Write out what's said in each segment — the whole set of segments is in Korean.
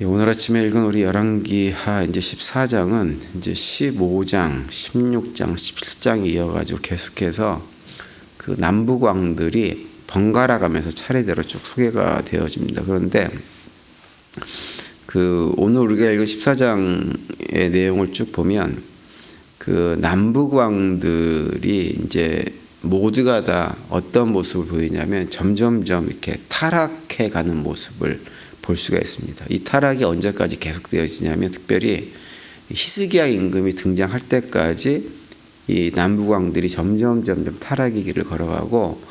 오늘 아침에 읽은 우리 열왕기하 이제 14장은 이제 15장, 16장, 17장에 이어가지고 계속해서 그 남북 왕들이 번갈아 가면서 차례대로 쭉 소개가 되어집니다. 그런데 그 오늘 우리가 읽은 14장의 내용을 쭉 보면 그 남북 왕들이 이제 모두가 다 어떤 모습을 보이냐면 점점점 이렇게 타락해 가는 모습을 볼 수가 있습니다. 이 타락이 언제까지 계속되어지냐면 특별히 히스기야 임금이 등장할 때까지 이 남북 왕들이 점점 타락의 길을 걸어가고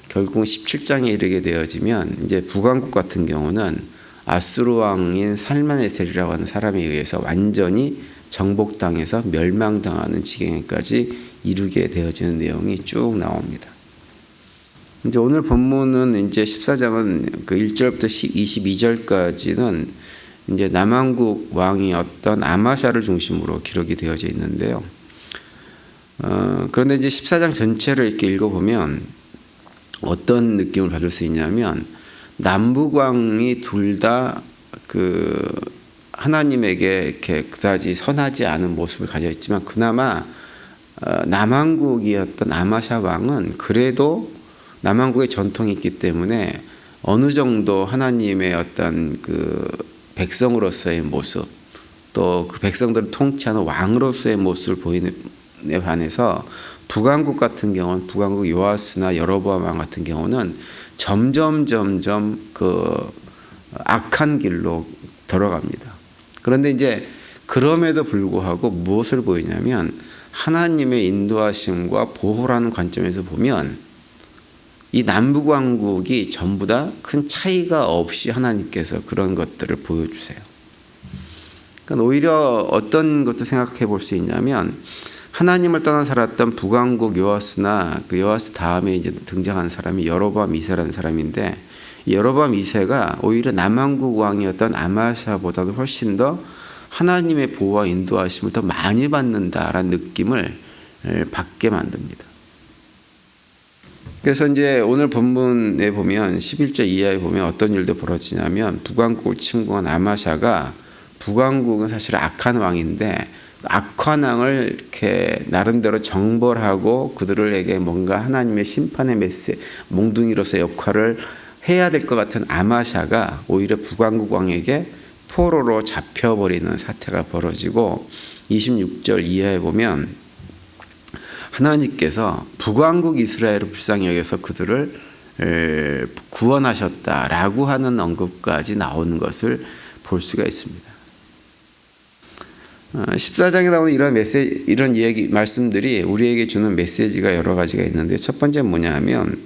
결국 17장에 이르게 되어지면 이제 북왕국 같은 경우는 아수르 왕인 살마네셀이라고 하는 사람에 의해서 완전히 정복당해서 멸망당하는 지경에까지 이르게 되어지는 내용이 쭉 나옵니다. 이제 오늘 본문은 이제 14장은 그 1절부터 22절까지는 이제 남왕국 왕이었던 아마샤를 중심으로 기록이 되어져 있는데요. 그런데 이제 14장 전체를 이렇게 읽어보면 어떤 느낌을 받을 수 있냐면 남북 왕이 둘 다 그 하나님에게 이렇게 그다지 선하지 않은 모습을 가져 있지만 그나마 남왕국이었던 아마샤 왕은 그래도 남왕국의 전통이 있기 때문에 어느 정도 하나님의 어떤 그 백성으로서의 모습 또 그 백성들을 통치하는 왕으로서의 모습을 보이는 데 반해서 북왕국 같은 경우는 북왕국 요아스나 여로보암 왕 같은 경우는 점점 그 악한 길로 들어갑니다. 그런데 이제 그럼에도 불구하고 무엇을 보이냐면 하나님의 인도하심과 보호라는 관점에서 보면 이 남북왕국이 전부 다 큰 차이가 없이 하나님께서 그런 것들을 보여주세요. 그러니까 오히려 어떤 것도 생각해 볼 수 있냐면 하나님을 떠나 살았던 북왕국 요아스나 그 요아스 다음에 이제 등장한 사람이 여로보암 2세라는 사람인데 이 여로보암 2세가 오히려 남왕국 왕이었던 아마샤보다도 훨씬 더 하나님의 보호와 인도하심을 더 많이 받는다라는 느낌을 받게 만듭니다. 그래서 이제 오늘 본문에 보면 11절 이하에 보면 어떤 일도 벌어지냐면 북왕국을 침공한 아마샤가 북왕국은 사실 악한 왕인데 악한 왕을 이렇게 나름대로 정벌하고 그들에게 뭔가 하나님의 심판의 몽둥이로서의 역할을 해야 될 것 같은 아마샤가 오히려 북왕국 왕에게 포로로 잡혀버리는 사태가 벌어지고 26절 이하에 보면 하나님께서 북왕국 이스라엘을 불쌍히 여겨서 그들을 구원하셨다라고 하는 언급까지 나오는 것을 볼 수가 있습니다. 14장에 나오는 이런 이야기 말씀들이 우리에게 주는 메시지가 여러 가지가 있는데 첫 번째는 뭐냐 하면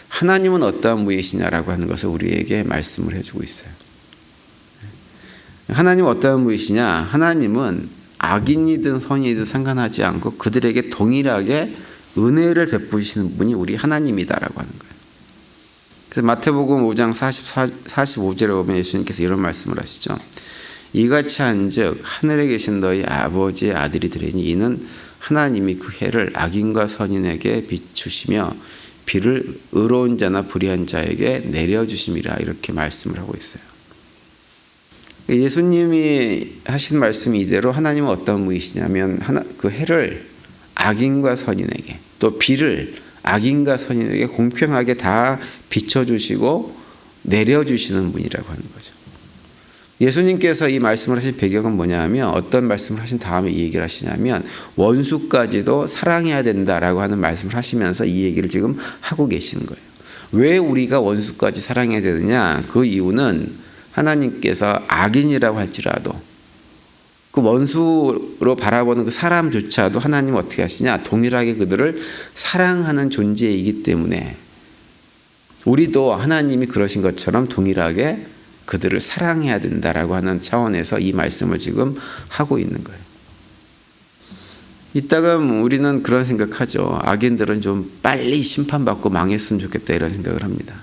하나님은 어떠한 분이시냐라고 하는 것을 우리에게 말씀을 해주고 있어요. 하나님은 어떠한 분이시냐? 하나님은 악인이든 선인이든 상관하지 않고 그들에게 동일하게 은혜를 베푸시는 분이 우리 하나님이다라고 하는 거예요. 그래서 마태복음 5장 45절에 보면 예수님께서 이런 말씀을 하시죠. 이같이 한즉 하늘에 계신 너희 아버지의 아들이 되리니 이는 하나님이 그 해를 악인과 선인에게 비추시며 비를 의로운 자나 불의한 자에게 내려주심이라 이렇게 말씀을 하고 있어요. 예수님이 하신 말씀 이대로 하나님은 어떤 분이시냐면 그 해를 악인과 선인에게 또 비를 악인과 선인에게 공평하게 다 비춰주시고 내려주시는 분이라고 하는 거죠. 예수님께서 이 말씀을 하신 배경은 뭐냐 하면 어떤 말씀을 하신 다음에 이 얘기를 하시냐면 원수까지도 사랑해야 된다라고 하는 말씀을 하시면서 이 얘기를 지금 하고 계시는 거예요. 왜 우리가 원수까지 사랑해야 되느냐? 그 이유는 하나님께서 악인이라고 할지라도 그 원수로 바라보는 그 사람조차도 하나님은 어떻게 하시냐? 동일하게 그들을 사랑하는 존재이기 때문에 우리도 하나님이 그러신 것처럼 동일하게 그들을 사랑해야 된다라고 하는 차원에서 이 말씀을 지금 하고 있는 거예요. 이따가 우리는 그런 생각하죠. 악인들은 좀 빨리 심판받고 망했으면 좋겠다 이런 생각을 합니다.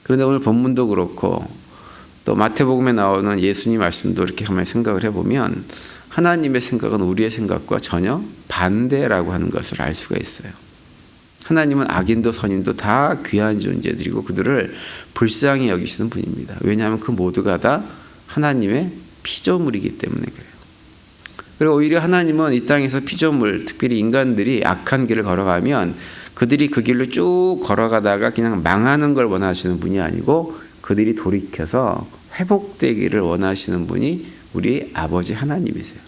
그런데 오늘 본문도 그렇고 또 마태복음에 나오는 예수님 말씀도 이렇게 한번 생각을 해보면 하나님의 생각은 우리의 생각과 전혀 반대라고 하는 것을 알 수가 있어요. 하나님은 악인도 선인도 다 귀한 존재들이고 그들을 불쌍히 여기시는 분입니다. 왜냐하면 그 모두가 다 하나님의 피조물이기 때문에 그래요. 그리고 오히려 하나님은 이 땅에서 피조물, 특별히 인간들이 악한 길을 걸어가면 그들이 그 길로 쭉 걸어가다가 그냥 망하는 걸 원하시는 분이 아니고 그들이 돌이켜서 회복되기를 원하시는 분이 우리 아버지 하나님이세요.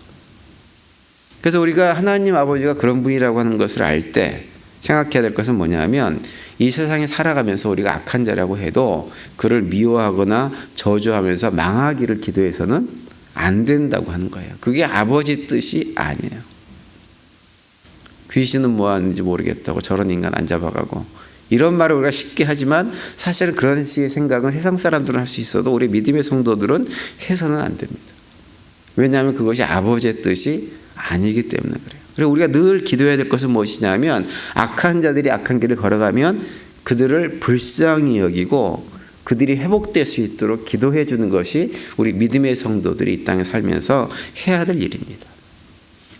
그래서 우리가 하나님 아버지가 그런 분이라고 하는 것을 알 때 생각해야 될 것은 뭐냐면 이 세상에 살아가면서 우리가 악한 자라고 해도 그를 미워하거나 저주하면서 망하기를 기도해서는 안 된다고 하는 거예요. 그게 아버지 뜻이 아니에요. 귀신은 뭐 하는지 모르겠다고 저런 인간 안 잡아가고 이런 말을 우리가 쉽게 하지만 사실은 그런 식의 생각은 세상 사람들은 할 수 있어도 우리 믿음의 성도들은 해서는 안 됩니다. 왜냐하면 그것이 아버지의 뜻이 아니기 때문에 그래요. 그리고 우리가 늘 기도해야 될 것은 무엇이냐면 악한 자들이 악한 길을 걸어가면 그들을 불쌍히 여기고 그들이 회복될 수 있도록 기도해 주는 것이 우리 믿음의 성도들이 이 땅에 살면서 해야 될 일입니다.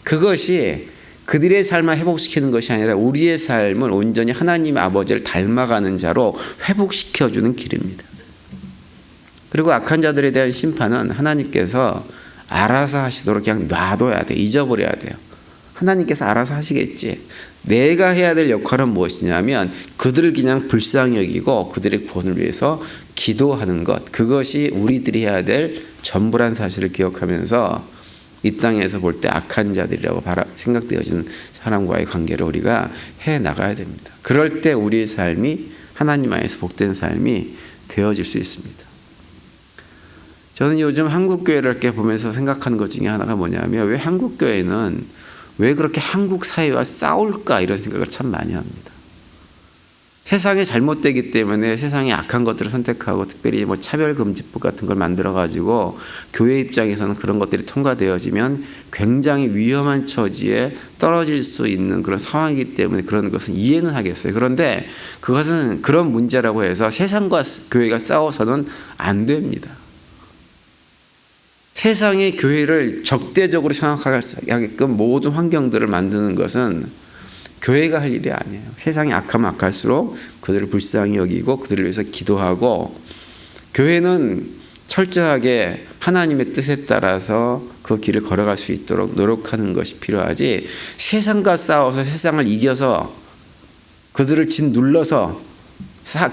그것이 그들의 삶을 회복시키는 것이 아니라 우리의 삶을 온전히 하나님 아버지를 닮아가는 자로 회복시켜주는 길입니다. 그리고 악한 자들에 대한 심판은 하나님께서 알아서 하시도록 그냥 놔둬야 돼요. 잊어버려야 돼요. 하나님께서 알아서 하시겠지. 내가 해야 될 역할은 무엇이냐면 그들을 그냥 불쌍히 여기고 그들의 구원을 위해서 기도하는 것. 그것이 우리들이 해야 될 전부란 사실을 기억하면서 이 땅에서 볼 때 악한 자들이라고 생각되어지는 사람과의 관계를 우리가 해나가야 됩니다. 그럴 때 우리의 삶이 하나님 안에서 복된 삶이 되어질 수 있습니다. 저는 요즘 한국교회를 이렇게 보면서 생각하는 것 중에 하나가 뭐냐면 왜 한국교회는 왜 그렇게 한국 사회와 싸울까 이런 생각을 참 많이 합니다. 세상이 잘못되기 때문에 세상에 악한 것들을 선택하고 특별히 뭐 차별금지법 같은 걸 만들어가지고 교회 입장에서는 그런 것들이 통과되어지면 굉장히 위험한 처지에 떨어질 수 있는 그런 상황이기 때문에 그런 것은 이해는 하겠어요. 그런데 그것은 그런 문제라고 해서 세상과 교회가 싸워서는 안 됩니다. 세상의 교회를 적대적으로 생각하게끔 모든 환경들을 만드는 것은 교회가 할 일이 아니에요. 세상이 악하면 악할수록 그들을 불쌍히 여기고 그들을 위해서 기도하고 교회는 철저하게 하나님의 뜻에 따라서 그 길을 걸어갈 수 있도록 노력하는 것이 필요하지 세상과 싸워서 세상을 이겨서 그들을 짓눌러서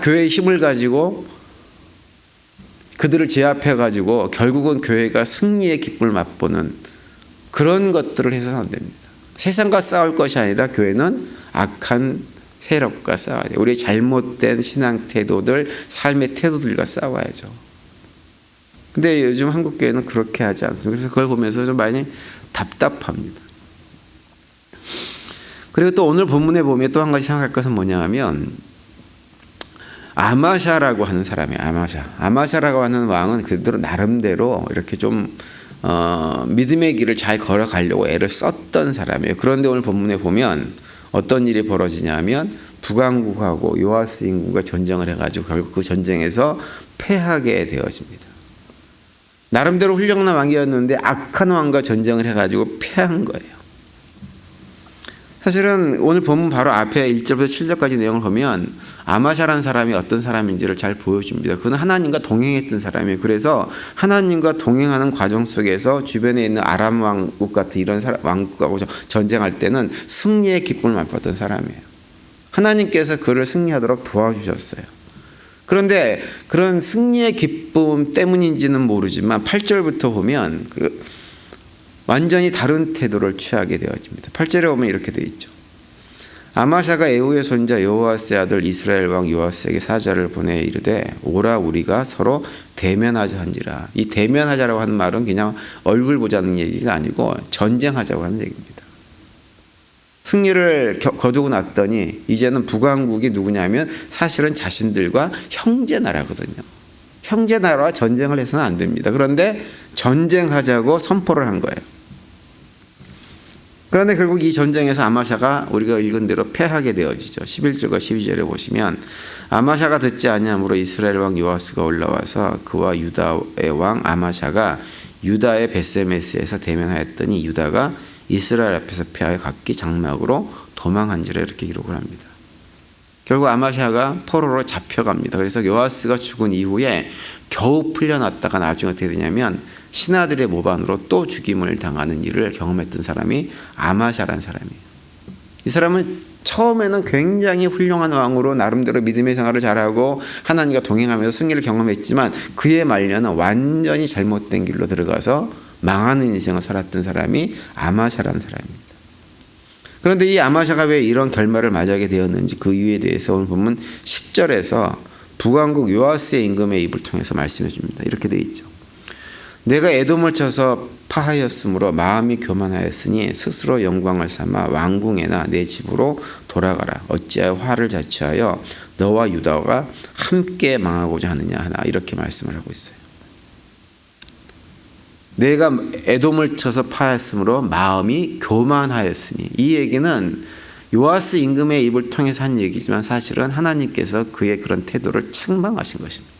교회의 힘을 가지고 그들을 제압해가지고 결국은 교회가 승리의 기쁨을 맛보는 그런 것들을 해서는 안 됩니다. 세상과 싸울 것이 아니라 교회는 악한 세력과 싸워야 돼요. 우리의 잘못된 신앙 태도들, 삶의 태도들과 싸워야죠. 근데 요즘 한국교회는 그렇게 하지 않습니다. 그래서 그걸 보면서 좀 많이 답답합니다. 그리고 또 오늘 본문에 보면 또 한 가지 생각할 것은 뭐냐 하면 아마샤라고 하는 사람이에요. 아마샤라고 하는 왕은 그대로 나름대로 이렇게 좀 믿음의 길을 잘 걸어가려고 애를 썼던 사람이에요. 그런데 오늘 본문에 보면 어떤 일이 벌어지냐면 북왕국하고 요아스 인구가 전쟁을 해가지고 결국 그 전쟁에서 패하게 되어집니다. 나름대로 훌륭한 왕이었는데 악한 왕과 전쟁을 해가지고 패한 거예요. 사실은 오늘 본문 바로 앞에 1절부터 7절까지 내용을 보면 아마샤라는 사람이 어떤 사람인지를 잘 보여줍니다. 그는 하나님과 동행했던 사람이에요. 그래서 하나님과 동행하는 과정 속에서 주변에 있는 아람 왕국 같은 이런 왕국하고 전쟁할 때는 승리의 기쁨을 맛봤던 사람이에요. 하나님께서 그를 승리하도록 도와주셨어요. 그런데 그런 승리의 기쁨 때문인지는 모르지만 8절부터 보면 완전히 다른 태도를 취하게 되어집니다. 8절에 보면 이렇게 되어 있죠. 아마샤가 에후의 손자 여호아스의 아들 이스라엘 왕 요아스에게 사자를 보내 이르되 오라 우리가 서로 대면하자 한지라. 이 대면하자라고 하는 말은 그냥 얼굴 보자는 얘기가 아니고 전쟁하자고 하는 얘기입니다. 승리를 거두고 났더니 이제는 북왕국이 누구냐면 사실은 자신들과 형제 나라거든요. 형제 나라와 전쟁을 해서는 안 됩니다. 그런데 전쟁하자고 선포를 한 거예요. 그런데 결국 이 전쟁에서 아마샤가 우리가 읽은 대로 패하게 되어지죠. 11절과 12절에 보시면 아마샤가 듣지 아니하므로 이스라엘 왕 요아스가 올라와서 그와 유다의 왕 아마샤가 유다의 베세메스에서 대면하였더니 유다가 이스라엘 앞에서 패하여 각기 장막으로 도망한지라 이렇게 기록을 합니다. 결국 아마샤가 포로로 잡혀갑니다. 그래서 요아스가 죽은 이후에 겨우 풀려났다가 나중에 어떻게 되냐면 신하들의 모반으로 또 죽임을 당하는 일을 경험했던 사람이 아마샤라는 사람이에요. 이 사람은 처음에는 굉장히 훌륭한 왕으로 나름대로 믿음의 생활을 잘하고 하나님과 동행하면서 승리를 경험했지만 그의 말년은 완전히 잘못된 길로 들어가서 망하는 인생을 살았던 사람이 아마샤라는 사람입니다. 그런데 이 아마샤가 왜 이런 결말을 맞이하게 되었는지 그 이유에 대해서 오늘 보면 10절에서 북왕국 요아스의 임금의 입을 통해서 말씀해 줍니다. 이렇게 되어 있죠. 내가 에돔을 쳐서 파하였으므로 마음이 교만하였으니 스스로 영광을 삼아 왕궁에나 내 집으로 돌아가라. 어찌하여 화를 자초하여 너와 유다가 함께 망하고자 하느냐 하나 이렇게 말씀을 하고 있어요. 내가 에돔을 쳐서 파하였으므로 마음이 교만하였으니 이 얘기는 요아스 임금의 입을 통해서 한 얘기지만 사실은 하나님께서 그의 그런 태도를 책망하신 것입니다.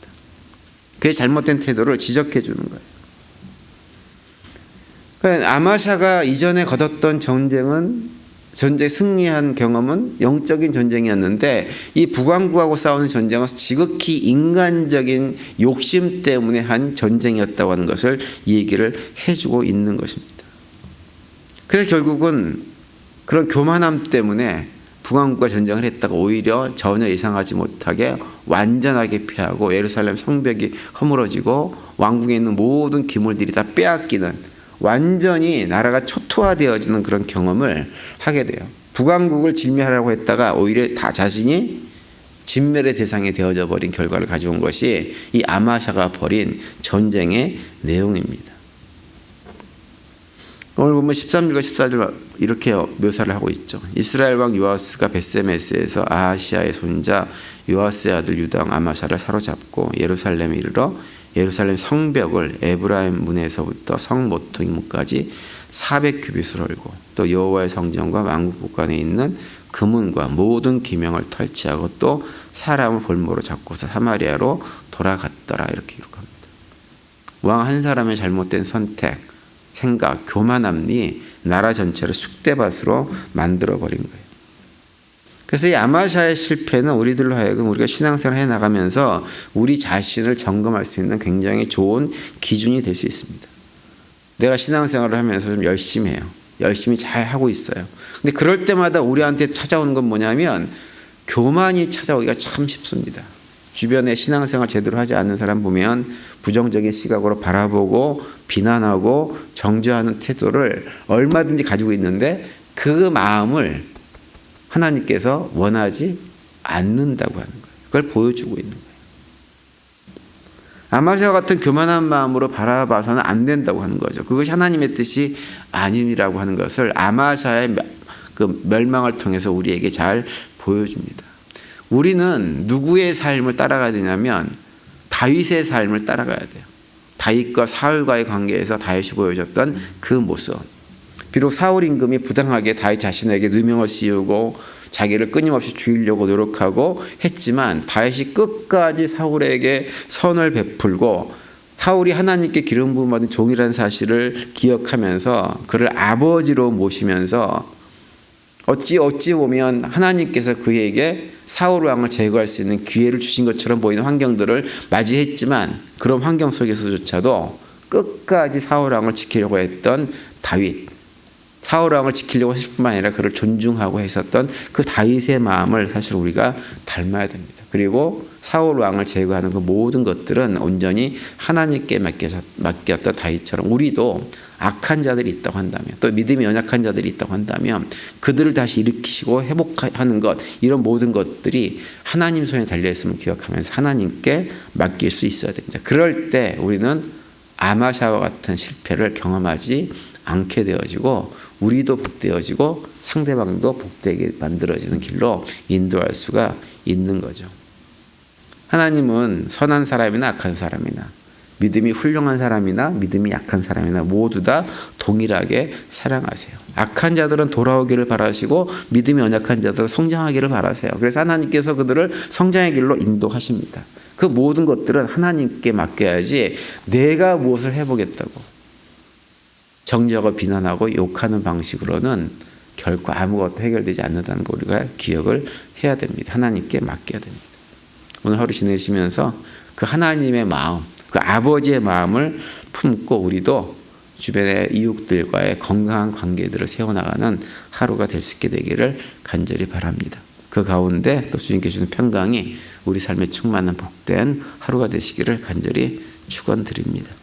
그의 잘못된 태도를 지적해 주는 거예요. 아마샤가 이전에 거뒀던 전쟁 승리한 경험은 영적인 전쟁이었는데 이 북왕국하고 싸우는 전쟁은 지극히 인간적인 욕심 때문에 한 전쟁이었다고 하는 것을 이 얘기를 해주고 있는 것입니다. 그래서 결국은 그런 교만함 때문에 북왕국과 전쟁을 했다가 오히려 전혀 예상하지 못하게 완전하게 패하고 예루살렘 성벽이 허물어지고 왕궁에 있는 모든 기물들이 다 빼앗기는 완전히 나라가 초토화되어지는 그런 경험을 하게 돼요. 북왕국을 진멸하려고 했다가 오히려 다 자신이 진멸의 대상이 되어져 버린 결과를 가져온 것이 이 아마샤가 벌인 전쟁의 내용입니다. 오늘 보면 13절과 14절 이렇게 묘사를 하고 있죠. 이스라엘 왕 요아스가 벳세메스에서 아하시아의 손자 요아스의 아들 유다 왕 아마샤를 사로잡고 예루살렘에 이르러 예루살렘 성벽을 에브라임 문에서부터 성 모퉁이 문까지 400규빗을 헐고 또 여호와의 성전과 왕국 곳간에 있는 금문과 모든 기명을 털치하고 또 사람을 볼모로 잡고서 사마리아로 돌아갔더라 이렇게 기록합니다. 왕 한 사람의 잘못된 선택, 생각, 교만함이 나라 전체를 쑥대밭으로 만들어버린 거예요. 그래서 이 아마샤의 실패는 우리들로 하여금 우리가 신앙생활을 해나가면서 우리 자신을 점검할 수 있는 굉장히 좋은 기준이 될 수 있습니다. 내가 신앙생활을 하면서 좀 열심히 해요. 열심히 잘 하고 있어요. 근데 그럴 때마다 우리한테 찾아오는 건 뭐냐면 교만이 찾아오기가 참 쉽습니다. 주변에 신앙생활 제대로 하지 않는 사람 보면 부정적인 시각으로 바라보고 비난하고 정죄하는 태도를 얼마든지 가지고 있는데 그 마음을 하나님께서 원하지 않는다고 하는 거예요. 그걸 보여주고 있는 거예요. 아마샤와 같은 교만한 마음으로 바라봐서는 안 된다고 하는 거죠. 그것이 하나님의 뜻이 아니라고 하는 것을 아마샤의 그 멸망을 통해서 우리에게 잘 보여줍니다. 우리는 누구의 삶을 따라가야 되냐면 다윗의 삶을 따라가야 돼요. 다윗과 사울과의 관계에서 다윗이 보여줬던 그 모습. 비록 사울 임금이 부당하게 다윗 자신에게 누명을 씌우고 자기를 끊임없이 죽이려고 노력하고 했지만 다윗이 끝까지 사울에게 선을 베풀고 사울이 하나님께 기름 부음 받은 종이라는 사실을 기억하면서 그를 아버지로 모시면서 어찌 보면 하나님께서 그에게 사울 왕을 제거할 수 있는 기회를 주신 것처럼 보이는 환경들을 맞이했지만 그런 환경 속에서조차도 끝까지 사울 왕을 지키려고 했던 다윗, 사울 왕을 지키려고 했을 뿐만 아니라 그를 존중하고 했었던 그 다윗의 마음을 사실 우리가 닮아야 됩니다. 그리고 사울 왕을 제거하는 그 모든 것들은 온전히 하나님께 맡겼던 다윗처럼 우리도 악한 자들이 있다고 한다면 또 믿음이 연약한 자들이 있다고 한다면 그들을 다시 일으키시고 회복하는 것 이런 모든 것들이 하나님 손에 달려있음을 기억하면서 하나님께 맡길 수 있어야 됩니다. 그럴 때 우리는 아마샤와 같은 실패를 경험하지 않게 되어지고 우리도 복되어지고 상대방도 복되게 만들어지는 길로 인도할 수가 있는 거죠. 하나님은 선한 사람이나 악한 사람이나 믿음이 훌륭한 사람이나 믿음이 약한 사람이나 모두 다 동일하게 사랑하세요. 악한 자들은 돌아오기를 바라시고 믿음이 연약한 자들은 성장하기를 바라세요. 그래서 하나님께서 그들을 성장의 길로 인도하십니다. 그 모든 것들은 하나님께 맡겨야지 내가 무엇을 해보겠다고 정죄하고 비난하고 욕하는 방식으로는 결코 아무것도 해결되지 않는다는 거 우리가 기억을 해야 됩니다. 하나님께 맡겨야 됩니다. 오늘 하루 지내시면서 그 하나님의 마음, 그 아버지의 마음을 품고 우리도 주변의 이웃들과의 건강한 관계들을 세워나가는 하루가 될 수 있게 되기를 간절히 바랍니다. 그 가운데 또 주님께 주는 평강이 우리 삶에 충만한 복된 하루가 되시기를 간절히 축원드립니다.